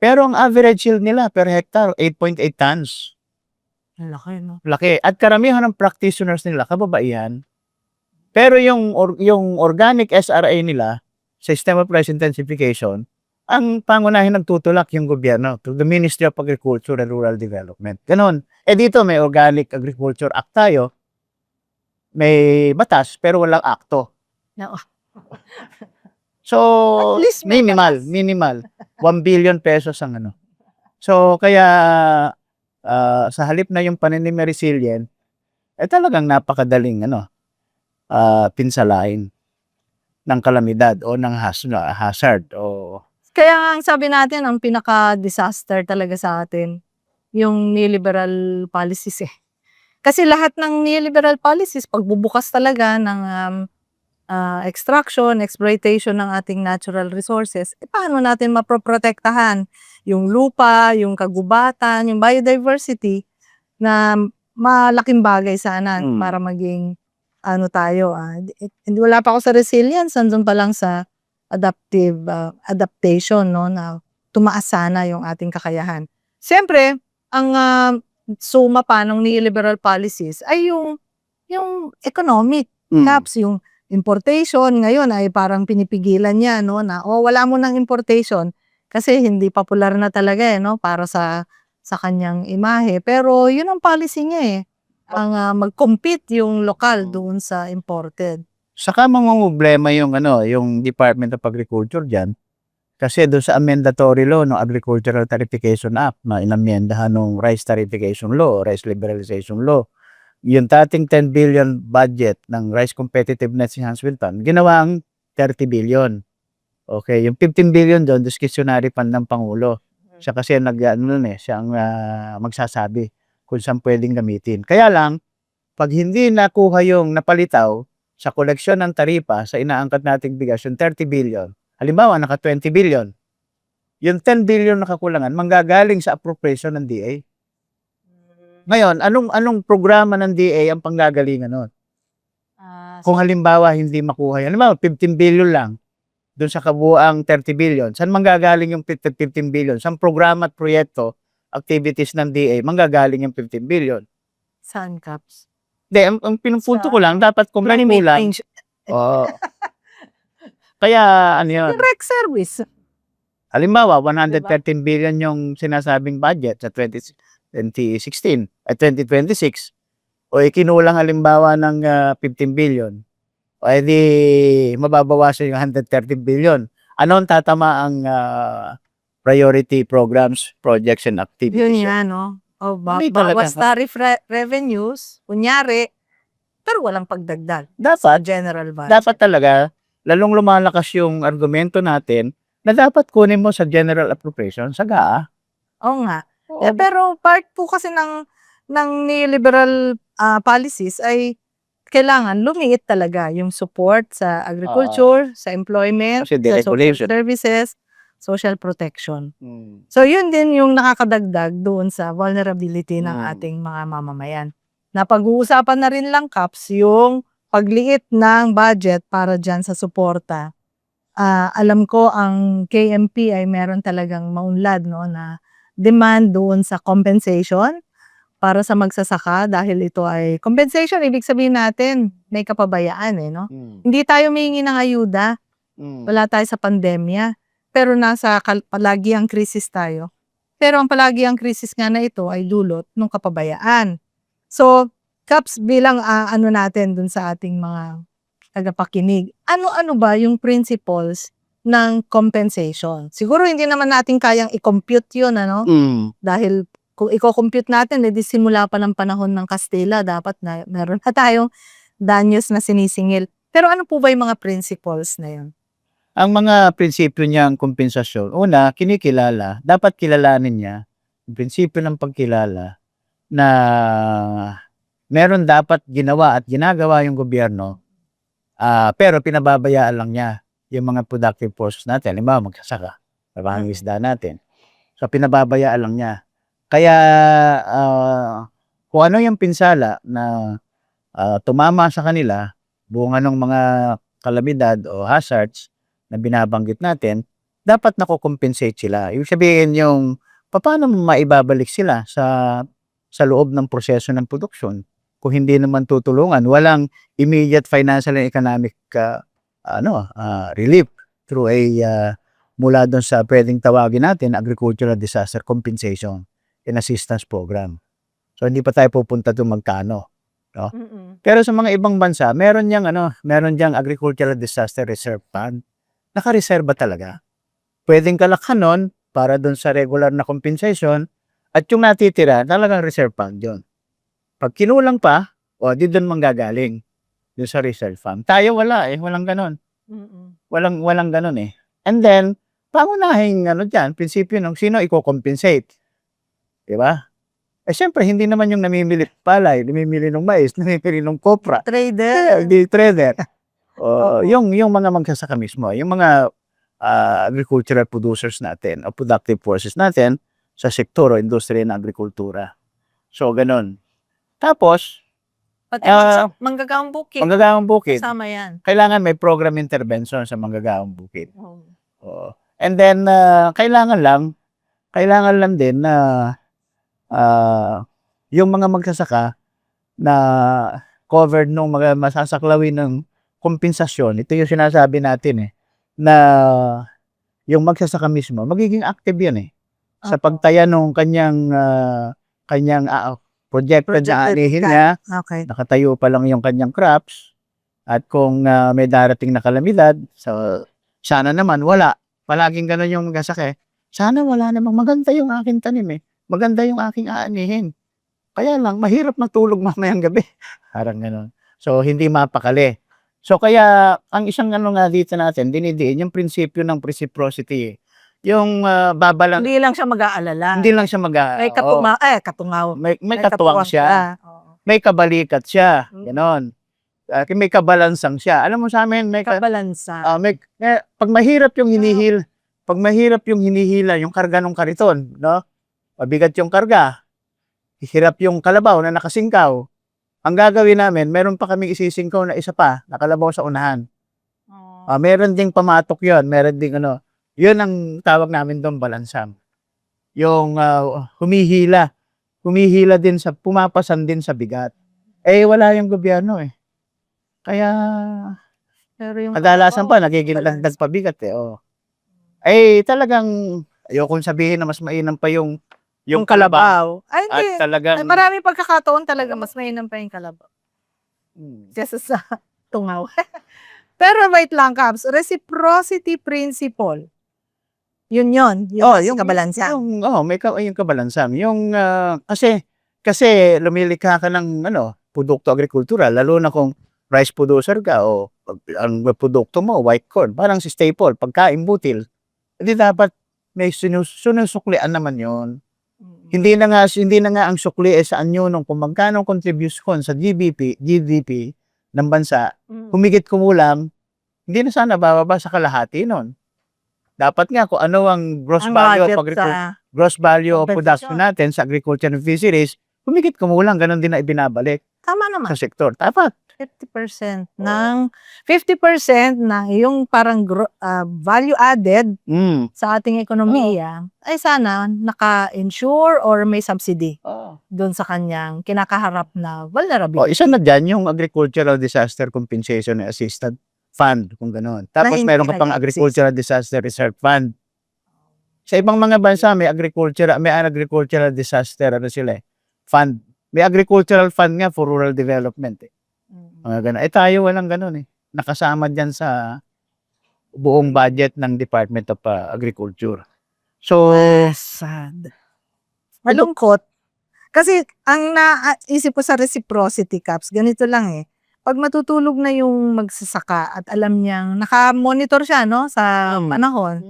Pero ang average yield nila per hectare, 8.8 tons.
laki, no?
Laki. At karamihan ng practitioners nila, kababaihan. Pero yung organic SRA nila, System of Rice Intensification, ang pangunahin nagtutulak yung gobyerno to the Ministry of Agriculture and Rural Development. Ganon. Dito may Organic Agriculture Act tayo, may batas, pero walang akto.
No.
So,
At least may
minimal. 1 billion pesos ang So, kaya sa halip na yung paninim na resilient, talagang napakadaling pinsalain ng kalamidad o ng hazard.
Kaya nga ang sabi natin, ang pinaka-disaster talaga sa atin, yung neoliberal policies eh. Kasi lahat ng neoliberal policies, pagbubukas talaga ng extraction, exploitation ng ating natural resources, paano natin maproprotektahan yung lupa, yung kagubatan, yung biodiversity na malaking bagay sana para maging tayo. Wala pa ako sa resilience, nandun pa lang sa adaptation, no, na tumaas sana yung ating kakayahan. Siyempre, ang suma pa ng neoliberal policies ay yung economic caps, yung importation ngayon ay parang pinipigilan niya, no, na wala mo ng importation kasi hindi popular na talaga no, para sa kanyang imahe. Pero yun ang policy niya ang mag-compete yung lokal doon sa imported.
Saka problema yung yung Department of Agriculture diyan. Kasi doon sa amendatory law ng Agricultural Tarification Act na inamyendahan ng Rice Tarification Law, Rice Liberalization Law, yung dating 10 billion budget ng Rice Competitiveness Enhancement Fund, ginawang 30 billion. Okay, yung 15 billion doon, discretionary fund ng Pangulo. Siya kasi siya ang magsasabi kung saan pwedeng gamitin. Kaya lang, pag hindi nakuha yung napalitaw sa koleksyon ng taripa sa inaangkat nating bigas, yung 30 billion, halimbawa, naka 20 billion, yung 10 billion na kakulangan, manggagaling sa appropriation ng DA. Ngayon, anong programa ng DA ang panggagalingan nun? Kung halimbawa, hindi makuha yan. Halimbawa, 15 billion lang, doon sa kabuang 30 billion. Saan manggagaling yung 15 billion? Saan programa at proyekto, activities ng DA, manggagaling yung 15 billion?
Saan, Caps?
Hindi, ang pinupunto ko lang, dapat kung manimulan. Kaya, yun?
Direct service.
Halimbawa, 113 billion yung sinasabing budget sa 2016 at 2026. O ikinulang halimbawa ng 15 billion. O edi mababawasan yung 113 billion. Ano ang tatama ang priority programs, projects, and activities?
Yun yan, no? Bawas tariff revenues, kunyari, pero walang pagdagdag.
Dapat,
general budget.
Dapat talaga, lalong lumalakas yung argumento natin na dapat kunin mo sa general appropriation, sa GAA.
Oo nga. Pero part po kasi ng neoliberal policies ay kailangan lumiit talaga yung support sa agriculture, sa employment, sa social services, social protection. So yun din yung nakakadagdag doon sa vulnerability ng ating mga mamamayan. Napag-uusapan na rin lang, Caps, yung pagliit ng budget para dyan sa suporta. Alam ko ang KMP ay meron talagang maunlad, no, na demand doon sa compensation para sa magsasaka dahil ito ay compensation, ibig sabihin natin may kapabayaan no. Hindi tayo humingi ng ayuda. Wala tayo sa pandemya, pero nasa palagi ang krisis tayo. Pero ang palagi ang krisis nga na ito ay dulot ng kapabayaan. So, Kaps, bilang ano natin dun sa ating mga tagapakinig, ano-ano ba yung principles ng compensation? Siguro hindi naman natin kayang i-compute yun, ano? Dahil kung i-compute natin, edi simula pa ng panahon ng Kastila, dapat na meron na tayong danyos na sinisingil. Pero ano po ba yung mga principles na yun?
Ang mga prinsipyo niyang kompensasyon, una, kinikilala, dapat kilalanin niya, yung prinsipyo ng pagkilala, na meron dapat ginawa at ginagawa yung gobyerno, pero pinababayaan lang niya yung mga productive forces natin. Halimbawa, magsasaka, isda natin. So, pinababayaan lang niya. Kaya, kung ano yung pinsala na tumama sa kanila, bunga ng mga kalamidad o hazards na binabanggit natin, dapat nakocompensate sila. Ibig sabihin yung paano maibabalik sila sa loob ng proseso ng produksyon. Kung hindi naman tutulungan, walang immediate financial and economic relief through mula doon sa pwedeng tawagin natin agricultural disaster compensation and assistance program. So hindi pa tayo pupunta doon magkano. No? Pero sa mga ibang bansa, meron diyang agricultural disaster reserve fund. Nakareserba talaga. Pwedeng kalakhan nun para doon sa regular na compensation at yung natitira, talagang reserve fund yun. Pag kinulang pa, di doon manggagaling doon sa reserve fund. Tayo wala walang ganon. Walang ganon eh. And then, pangunahing dyan, prinsipyo ng sino i-compensate. Diba? Siyempre, hindi naman yung namimili ng palay, namimili ng mais, namimili ng kopra.
Trader.
Hindi trader. Yung mga magsasaka mismo, yung mga agricultural producers natin o productive forces natin sa sektor o industriya ng agrikultura. So, ganun. Tapos,
Pati manggagawang bukid.
manggagawang bukid,
Kasama yan.
kailangan may program intervention sa manggagawang bukid. And then, kailangan lang din na yung mga magsasaka na covered nung mga masasaklawin ng kompensasyon, ito yung sinasabi natin na yung magsasaka mismo, magiging active yan sa pagtaya nung kanyang projected na anihin niya, nakatayo pa lang yung kanyang crops, at kung may darating na kalamidad, so sana naman wala, palaging ganun yung magsasaka sana wala namang maganda yung aking tanim maganda yung aking aanihin. Kaya lang, mahirap matulog mamayang gabi. Parang gano'n. So, hindi mapakali. So, kaya, ang isang nga dito natin, dinidiin yung prinsipyo ng reciprocity. Yung babalang...
Hindi lang siya mag-aalala.
Hindi lang siya
May katungaw.
May katuwang siya. May kabalikat siya. Ganon. May kabalansang siya. Alam mo sa amin, may
kabalansa.
Pag mahirap yung hinihila, yung karga ng kariton, no? Mabigat yung karga, hirap yung kalabaw na nakasingkaw. Ang gagawin namin, meron pa kaming isisingkaw na isa pa, nakalabaw sa unahan. Meron ding pamatok yon, meron ding yun ang tawag namin doon, balansang. Yung humihila din pumapasan din sa bigat. Wala yung gobyerno Kaya,
pero yung
kadalasan pa, nagiging dagdag pabigat talagang, ayokong sabihin na mas mainam pa yung kalabaw.
Hindi.
Talagang...
Marami pagkakataon talaga mas mainam pa yung kalabaw. Kesa sa tungaw. Pero wait lang, Caps. Reciprocity principle. Yun. Yung kabalansang.
Yung kabalansang. Yung, kasi lumilikha ka ng produkto agrikultural, lalo na kung rice producer ka o ang produkto mo, white corn, parang si staple, pagkain butil. Hindi dapat may sinusuklian naman yun. Hindi na nga ang sukli saan yun kung magkano contribution sa GDP ng bansa, humigit kumulang, hindi na sana bababa sa kalahati nun. Dapat nga kung ano ang gross value of production natin sa agriculture and fisheries, humigit kumulang, ganun din na ibinabalik.
Tama naman.
Sa sektor. Dapat.
50% na yung parang value added sa ating ekonomiya ay sana naka-insure or may subsidy doon sa kanyang kinakaharap na vulnerability.
Isa na dyan yung Agricultural Disaster Compensation and Assistance Fund, kung gano'n. Tapos meron ka pang Agricultural Disaster Reserve Fund. Sa ibang mga bansa may agricultural disaster sila fund. May agricultural fund nga for rural development Mga ganun. Tayo walang ganun Nakasama diyan sa buong budget ng Department of Agriculture. So,
Sad. Malungkot. Kasi ang naisip ko sa reciprocity, Caps, ganito lang pag matutulog na yung magsasaka at alam niyang naka-monitor siya sa panahon.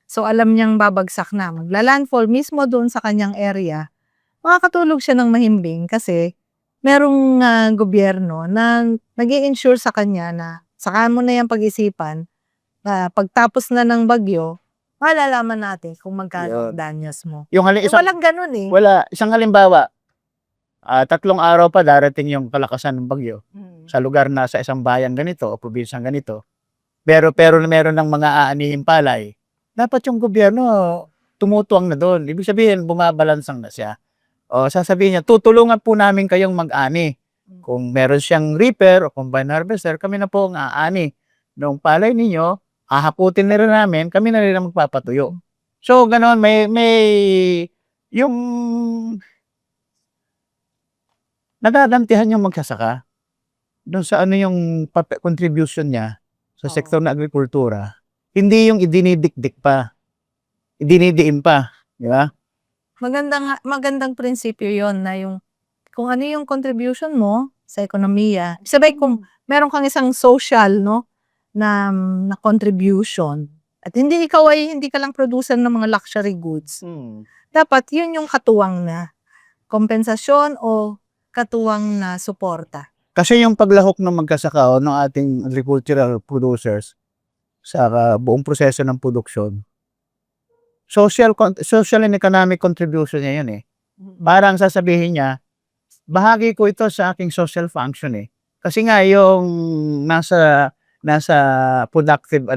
So alam niyang babagsak na, magla-landfall mismo doon sa kanyang area. Makakatulog siya ng mahimbing kasi merong gobyerno na nag-i-insure sa kanya na saka mo na yung pag-isipan na pagtapos na ng bagyo, malalaman natin kung magkano ang danyos mo. Walang ganun
isang halimbawa, 3 araw pa darating yung kalakasan ng bagyo sa lugar na sa isang bayan ganito o probinsyang ganito. Pero meron ng mga aanihing palay. Dapat yung gobyerno tumutuwang na doon. Ibig sabihin, bumabalansang na siya. O sasabihin niya, tutulungan po namin kayong mag-ani. Kung meron siyang reaper o combine harvester, kami na po ang aani. Noong palay ninyo, hahaputin na rin namin, kami na rin ang magpapatuyo. So, ganoon, may yung nagagantihan yung magsasaka doon sa yung contribution niya sa sektor na agrikultura. Hindi yung idinidikdik pa. Idinidiin pa. Di ba?
Magandang prinsipyo yon na yung kung ano yung contribution mo sa ekonomiya. Sabay kung meron kang isang social na contribution at hindi ka lang producer ng mga luxury goods. Dapat yun yung katuwang na kompensasyon o katuwang na suporta.
Kasi yung paglahok ng magkasaka ng ating agricultural producers sa buong proseso ng produksyon, social and economic contribution niya yun Parang sasabihin niya, bahagi ko ito sa aking social function Kasi nga yung nasa productive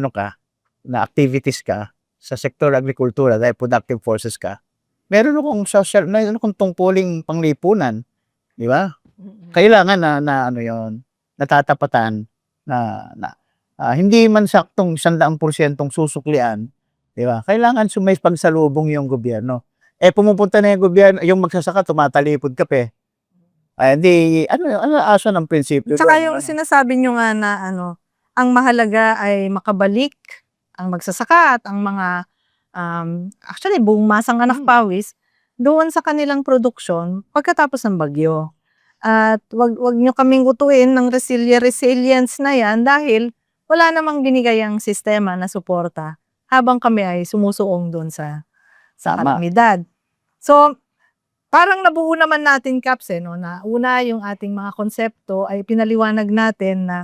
na activities ka sa sektor agrikultura dahil productive forces ka. Meron akong tungkuling panglipunan, di ba? Kailangan na natatapatan na hindi man saktong 100% susuklian, di ba? Kailangan may pagsalubong yung gobyerno. Pumupunta na yung gobyerno, yung magsasaka tumatalipod ka hindi aso ng prinsipyo.
Tsaka yung sinasabi nyo nga na ang mahalaga ay makabalik ang magsasaka at ang mga actually buong masang anak pawis doon sa kanilang produksyon pagkatapos ng bagyo. At wag nyo kaming utuin ng resilience na yan dahil wala namang binigay ang sistema na suporta habang kami ay sumusuong doon sa kalamidad. So, parang nabuo naman natin, Caps, na una yung ating mga konsepto ay pinaliwanag natin na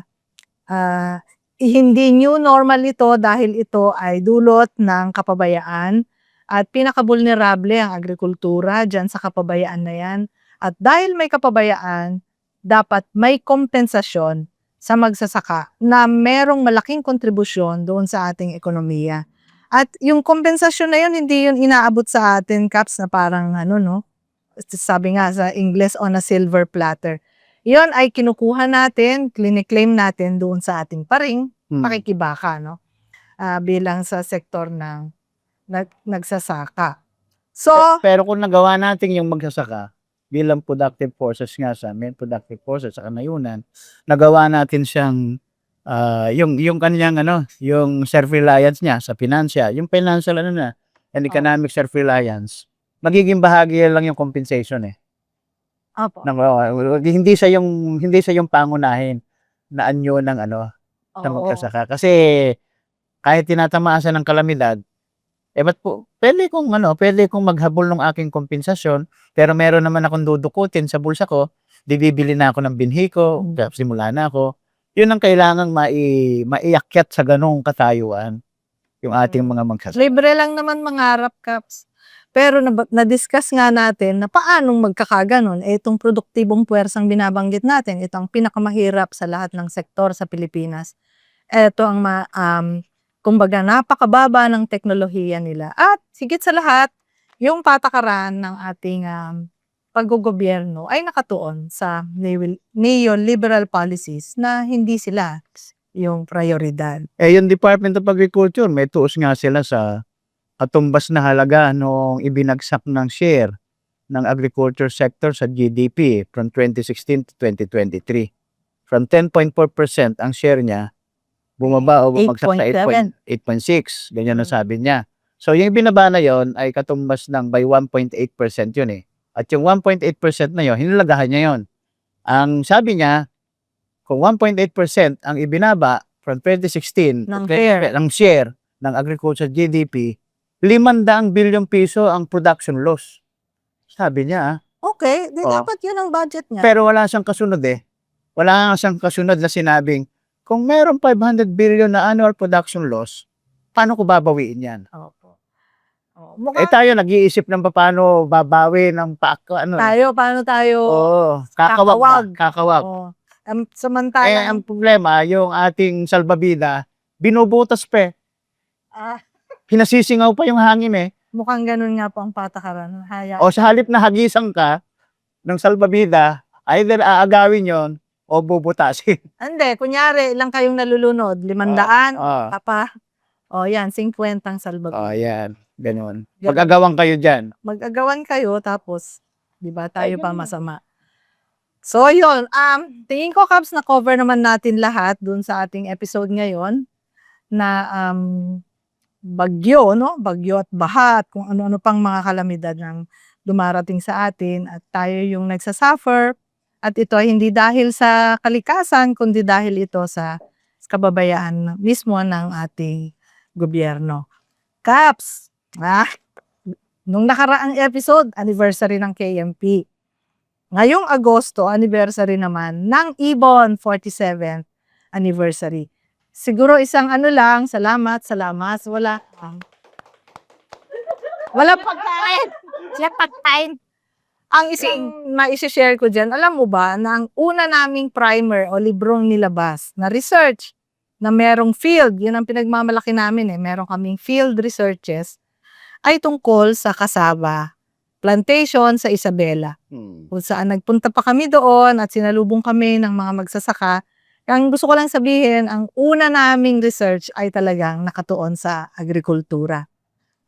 hindi new normal ito dahil ito ay dulot ng kapabayaan at pinaka-vulnerable ang agrikultura dyan sa kapabayaan na yan. At dahil may kapabayaan, dapat may kompensasyon sa magsasaka na merong malaking kontribusyon doon sa ating ekonomiya. At yung kompensasyon na yun, hindi yun inaabot sa atin, Caps, na parang sabi nga sa English, on a silver platter. Yun ay kinukuha natin, clinic-claim natin doon sa ating paring, pakikibaka, bilang sa sektor ng nagsasaka. So,
pero kung nagawa natin yung magsasaka, bilang productive forces nga sa main productive forces sa kanayunan, nagawa natin siyang yung kanyang yung self-reliance niya sa financial, yung financial and economic self-reliance, magiging bahagi lang yung compensation
Opo.
Hindi siya yung pangunahin na anyo ng ng magsasaka. Kasi kahit tinatamaan siya ng kalamidad, ba't po, pwede kong maghabol ng aking kompensasyon, pero meron naman akong dudukutin sa bulsa ko, bibili na ako ng binhi ko, simula na ako. Yun ang kailangang maiakyat sa ganong katayuan, yung ating mga magsasaka.
Libre lang naman mangarap, Caps. Pero na-discuss nga natin na paanong magkakaganon. Itong produktibong puwersang binabanggit natin, ito ang pinakamahirap sa lahat ng sektor sa Pilipinas. Ito ang kumbaga napakababa ng teknolohiya nila. At higit sa lahat, yung patakaran ng ating paggogobyerno ay nakatuon sa neoliberal policies na hindi sila yung prioridad.
Yung Department of Agriculture, may tuos nga sila sa katumbas na halaga nung ibinagsak ng share ng agriculture sector sa GDP from 2016 to 2023. From 10.4% ang share niya, bumaba o bumagsak sa 8.6. Ganyan ang sabi niya. So yung binaba na yon ay katumbas ng by 1.8% yun eh. At yung 1.8% na yun, hinulagahan niya yun. Ang sabi niya, kung 1.8% ang ibinaba from 2016 ng share ng agriculture GDP, 500 bilyong piso ang production loss. Sabi niya.
Okay, di dapat yun ang budget niya.
Pero wala siyang kasunod eh. Wala siyang kasunod na sinabing, kung meron 500 billion na annual production loss, paano ko babawiin yan?
Opo.
Tayo nag-iisip ng paano babawi ng
paano tayo
kakawag.
Samantala,
ang problema, yung ating salbabida, binubutas pa. Hinasisingaw pa yung hangin eh.
Mukhang ganun nga po ang patakaran.
Sa halip na hagisan ka ng salbabida, either aagawin yon o bubutasin.
Hindi, kunyari, ilang kayong nalulunod? 500? Papa? Yan, 50 ang salbabida.
Yan, ganun. Mag-agawan kayo dyan.
Mag-agawan kayo, tapos, di ba, tayo pa masama. So, yun. Tingin ko, Kabs, na-cover naman natin lahat dun sa ating episode ngayon na bagyo, no? Bagyo at baha at kung ano-ano pang mga kalamidad ng dumarating sa atin at tayo yung nagsasuffer at ito ay hindi dahil sa kalikasan kundi dahil ito sa kababayaan mismo ng ating gobyerno. Kaps, nung nakaraang episode, anniversary ng KMP. Ngayong Agosto, anniversary naman ng Ibon 47th anniversary. Siguro isang salamat. Wala pagkain. Ang isang maisi-share ko dyan, alam mo ba, na ang una naming primer o librong nilabas na research na merong field, yun ang pinagmamalaki namin meron kaming field researches, ay tungkol sa cassava plantation sa Isabela. Kung saan nagpunta pa kami doon at sinalubong kami ng mga magsasaka. Ang gusto ko lang sabihin, ang una naming research ay talagang nakatuon sa agrikultura.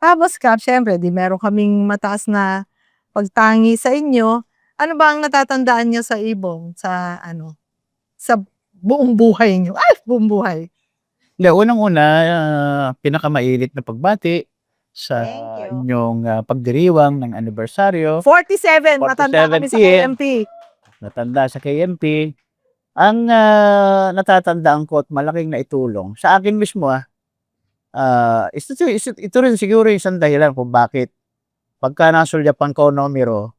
Tapos syempre, meron kaming mataas na pagtangi sa inyo. Ano ba ang natatandaan niyo sa ibong? Sa buong buhay niyo? Buong buhay.
Unang-una, pinakamailit na pagbati sa inyong pagdiriwang ng anibersaryo.
47, matanda kami sa KMP.
Natanda sa KMP. Ang natatandaan ko at malaking naitulong sa akin mismo, ito rin siguro yung isang dahilan kung bakit pagka nasulyapan ko numero,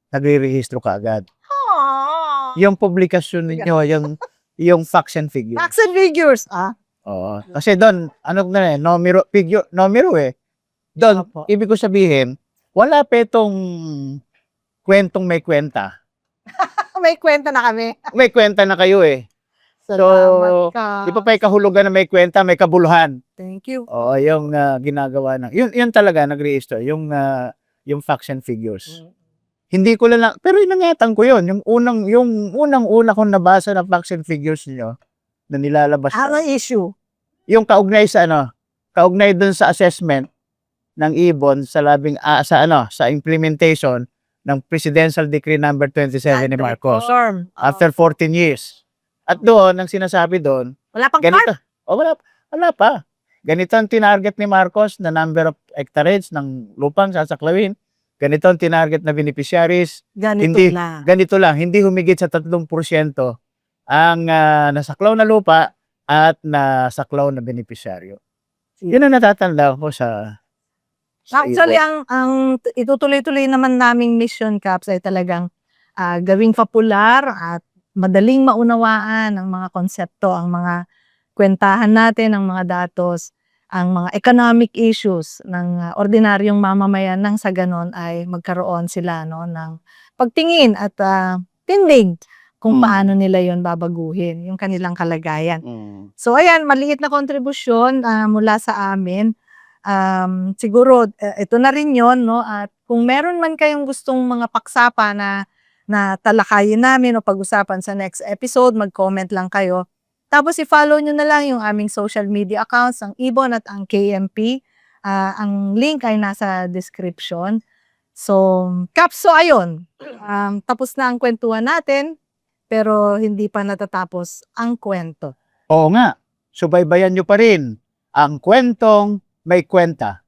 nagre-rehistro ka agad. Yung publikasyon ninyo, yung facts and figures.
Facts and figures,
Kasi doon, numero eh. Doon, ibig ko sabihin, wala pa itong kwentong may kwenta.
May kwenta na kami.
May kwenta na kayo eh.
Salamat ka.
Di pa pa'y kahulugan na may kwenta, may kabuluhan.
Thank you.
Yung ginagawa ng, yun talaga, nag-register, yung facts and figures. Hindi ko lang, pero inangatan ko yun. Yung unang-una kong nabasa na facts and figures niyo na nilalabas.
Ano issue?
Yung kaugnay dun sa assessment ng Ibon sa sa implementation ng Presidential Decree number 27 ni Marcos. After 14 years. At doon, ang sinasabi doon,
wala pang
ganito. Wala pa. Ganito ang tinarget ni Marcos na number of hectares ng lupang sasaklawin. Ganito ang tinarget na beneficiaries. Ganito lang. Hindi humigit sa 3% ang nasaklaw na lupa at nasaklaw na beneficiaryo. Yun ang natatanda ko sa
actually, ang itutuloy-tuloy naman naming mission, Caps, ay talagang gawing popular at madaling maunawaan ang mga konsepto, ang mga kwentahan natin, ang mga datos, ang mga economic issues ng ordinaryong mamamayan nang sa ganon ay magkaroon sila ng pagtingin at tindig kung paano nila yon babaguhin, yung kanilang kalagayan. So ayan, maliit na kontribusyon mula sa amin. Siguro ito na rin yon, no? At kung meron man kayong gustong mga paksapa na talakayin namin o pag-usapan sa next episode, mag-comment lang kayo. Tapos i-follow nyo na lang yung aming social media accounts, ang Ibon at ang KMP. Ang link ay nasa description. So, Kaps, so ayun. Tapos na ang kwentuhan natin, pero hindi pa natatapos ang kwento.
Oo nga, subaybayan nyo pa rin ang kwentong may kwenta.